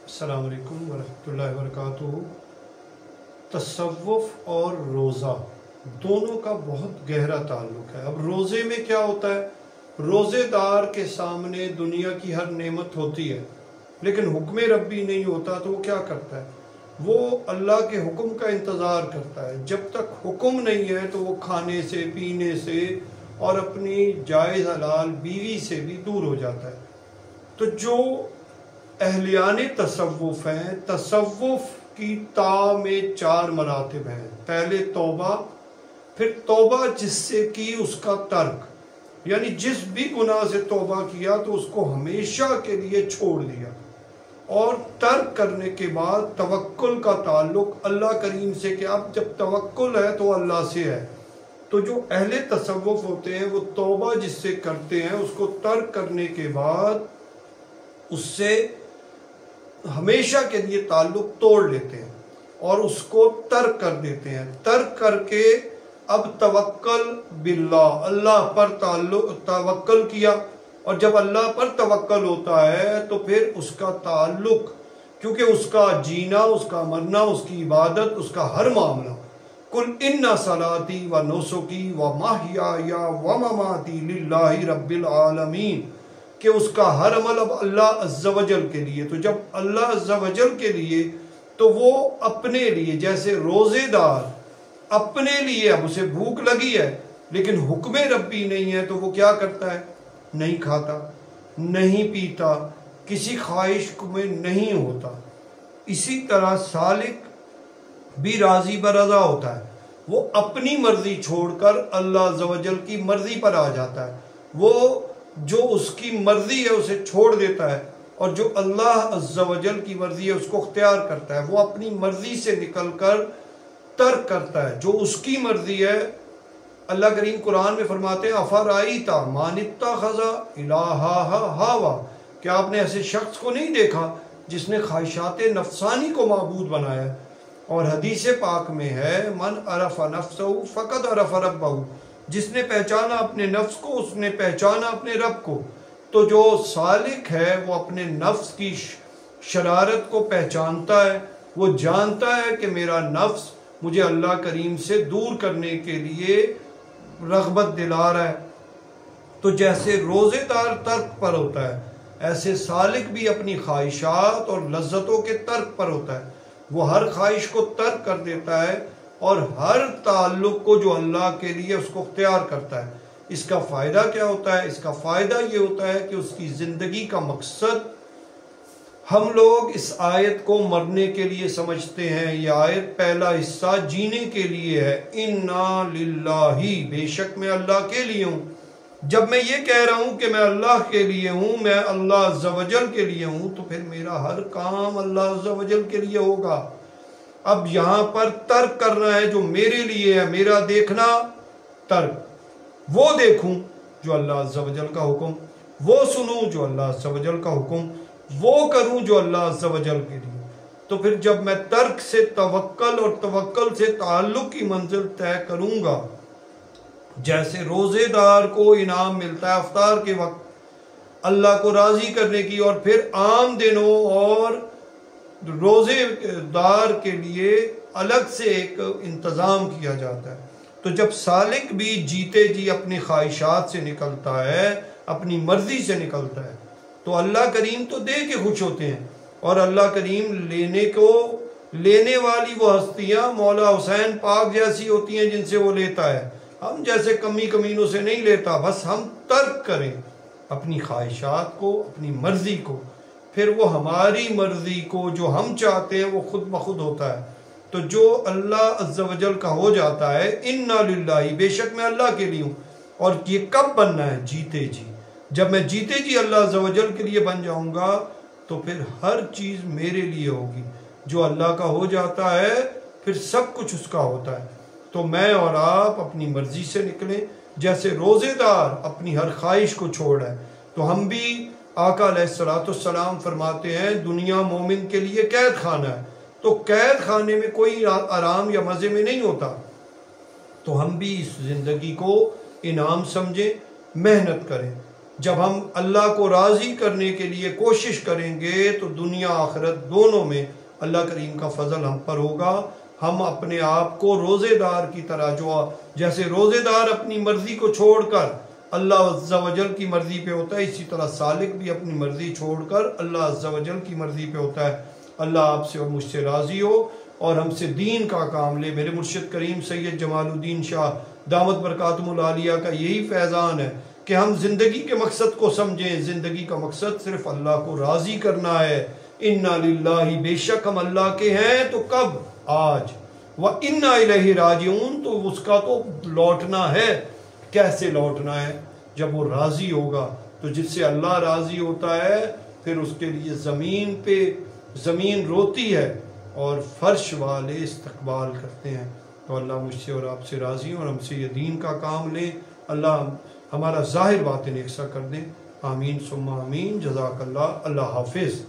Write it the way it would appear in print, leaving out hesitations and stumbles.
السلام علیکم ورحمۃ اللہ وبرکاتہ۔ تصوف اور روزہ دونوں کا بہت گہرا تعلق ہے۔ اب روزے میں کیا ہوتا ہے؟ روزے دار کے سامنے دنیا کی ہر نعمت ہوتی ہے، لیکن حکم ربی نہیں ہوتا تو وہ کیا کرتا ہے؟ وہ اللہ کے حکم کا انتظار کرتا ہے۔ جب تک حکم نہیں ہے تو وہ کھانے سے، پینے سے اور اپنی جائز حلال بیوی سے بھی دور ہو جاتا ہے۔ تو جو اہلیان تصوف ہیں، تصوف کی تا میں 4 مراتب ہیں۔ پہلے توبہ، پھر توبہ جس سے کی اس کا ترک، یعنی جس بھی گناہ سے توبہ کیا تو اس کو ہمیشہ کے لیے چھوڑ دیا، اور ترک کرنے کے بعد توکل کا تعلق اللہ کریم سے، کہ اب جب توکل ہے تو اللہ سے ہے۔ تو جو اہل تصوف ہوتے ہیں وہ توبہ جس سے کرتے ہیں اس کو ترک کرنے کے بعد اس سے ہمیشہ کے لیے تعلق توڑ لیتے ہیں اور اس کو ترک کر دیتے ہیں۔ ترک کر کے اب توکل باللہ، اللہ پر توکل کیا، اور جب اللہ پر توکل ہوتا ہے تو پھر اس کا تعلق، کیونکہ اس کا جینا، اس کا مرنا، اس کی عبادت، اس کا ہر معاملہ، قل ان صلاتی و نسکی و محیای و مماتی للہ رب العالمین، کہ اس کا ہر عمل اب اللہ عز و جل کے لیے۔ تو جب اللہ عز و جل کے لیے تو وہ اپنے لیے، جیسے روزے دار اپنے لیے، اب اسے بھوک لگی ہے لیکن حکم ربی نہیں ہے تو وہ کیا کرتا ہے؟ نہیں کھاتا، نہیں پیتا، کسی خواہش میں نہیں ہوتا۔ اسی طرح سالک بھی راضی برضا ہوتا ہے، وہ اپنی مرضی چھوڑ کر اللہ عز و جل کی مرضی پر آ جاتا ہے۔ وہ جو اس کی مرضی ہے اسے چھوڑ دیتا ہے، اور جو اللہ عز و جل کی مرضی ہے اس کو اختیار کرتا ہے۔ وہ اپنی مرضی سے نکل کر ترک کرتا ہے جو اس کی مرضی ہے۔ اللہ کریم قرآن میں فرماتے ہیں افرائیت من اتخذ الہہ ہوا، کہ آپ نے ایسے شخص کو نہیں دیکھا جس نے خواہشات نفسانی کو معبود بنایا ہے۔ اور حدیث پاک میں ہے من عرف نفسہ فقد عرف ربہ، جس نے پہچانا اپنے نفس کو اس نے پہچانا اپنے رب کو۔ تو جو سالک ہے وہ اپنے نفس کی شرارت کو پہچانتا ہے، وہ جانتا ہے کہ میرا نفس مجھے اللہ کریم سے دور کرنے کے لیے رغبت دلا رہا ہے۔ تو جیسے روزے دار ترک پر ہوتا ہے، ایسے سالک بھی اپنی خواہشات اور لذتوں کے ترک پر ہوتا ہے۔ وہ ہر خواہش کو ترک کر دیتا ہے اور ہر تعلق کو جو اللہ کے لیے اس کو اختیار کرتا ہے۔ اس کا فائدہ کیا ہوتا ہے؟ اس کا فائدہ یہ ہوتا ہے کہ اس کی زندگی کا مقصد، ہم لوگ اس آیت کو مرنے کے لیے سمجھتے ہیں۔ یہ آیت پہلا حصہ جینے کے لیے ہے، انا للہ، بے شک میں اللہ کے لیے ہوں۔ جب میں یہ کہہ رہا ہوں کہ میں اللہ کے لیے ہوں، میں اللہ عز و جل کے لیے ہوں، تو پھر میرا ہر کام اللہ عز و جل کے لیے ہوگا۔ اب یہاں پر ترک کرنا ہے جو میرے لیے ہے، میرا دیکھنا ترک، وہ دیکھوں جو اللہ عز و جل کا حکم، وہ سنوں جو اللہ عز و جل کا حکم، وہ کروں جو اللہ عز و جل کے لیے۔ تو پھر جب میں ترک سے توکل اور توکل سے تعلق کی منزل طے کروں گا، جیسے روزے دار کو انعام ملتا ہے افطار کے وقت اللہ کو راضی کرنے کی، اور پھر عام دنوں اور روزے دار کے لیے الگ سے ایک انتظام کیا جاتا ہے۔ تو جب سالک بھی جیتے جی اپنی خواہشات سے نکلتا ہے، اپنی مرضی سے نکلتا ہے، تو اللہ کریم تو دے کے خوش ہوتے ہیں، اور اللہ کریم لینے والی وہ ہستیاں مولا حسین پاک جیسی ہوتی ہیں جن سے وہ لیتا ہے۔ ہم جیسے کمی کمینوں سے نہیں لیتا، بس ہم ترک کریں اپنی خواہشات کو، اپنی مرضی کو، پھر وہ ہماری مرضی کو جو ہم چاہتے ہیں وہ خود بخود ہوتا ہے۔ تو جو اللہ عز و جل کا ہو جاتا ہے، انا للہ، بے شک میں اللہ کے لیے ہوں۔ اور یہ کب بننا ہے؟ جیتے جی۔ جب میں جیتے جی اللہ عز و جل کے لیے بن جاؤں گا تو پھر ہر چیز میرے لیے ہوگی۔ جو اللہ کا ہو جاتا ہے پھر سب کچھ اس کا ہوتا ہے۔ تو میں اور آپ اپنی مرضی سے نکلیں، جیسے روزے دار اپنی ہر خواہش کو چھوڑ ہے، تو ہم بھی آقا علیہ السلام فرماتے ہیں دنیا مومن کے لیے قید خانہ ہے، تو قید خانے میں کوئی آرام یا مزے میں نہیں ہوتا۔ تو ہم بھی اس زندگی کو انعام سمجھیں، محنت کریں، جب ہم اللہ کو راضی کرنے کے لیے کوشش کریں گے تو دنیا آخرت دونوں میں اللہ کریم کا فضل ہم پر ہوگا. ہم اپنے آپ کو روزے دار کی طرح جیسے روزے دار اپنی مرضی کو چھوڑ کر اللہ عز و جل کی مرضی پہ ہوتا ہے، اسی طرح سالک بھی اپنی مرضی چھوڑ کر اللہ عز و جل کی مرضی پہ ہوتا ہے. اللہ آپ سے اور مجھ سے راضی ہو اور ہم سے دین کا کام لے. میرے مرشد کریم سید جمال الدین شاہ دامت برکاتہم العالیہ کا یہی فیضان ہے کہ ہم زندگی کے مقصد کو سمجھیں. زندگی کا مقصد صرف اللہ کو راضی کرنا ہے. اِنَّا لِلَّهِ، بے شک ہم اللہ کے ہیں. تو کب؟ آج. وَإِنَّا إِلَيْهِ رَاجِعُونَ، تو اس کا تو لوٹنا ہے. کیسے لوٹنا ہے؟ جب وہ راضی ہوگا. تو جس سے اللہ راضی ہوتا ہے پھر اس کے لیے زمین روتی ہے اور فرش والے استقبال کرتے ہیں. تو اللہ مجھ سے اور آپ سے راضی ہوں اور ہم سے یہ دین کا کام لیں. اللہ ہمارا ظاہر باطن یکساں کر دیں. آمین ثم آمین. جزاک اللہ. اللہ حافظ.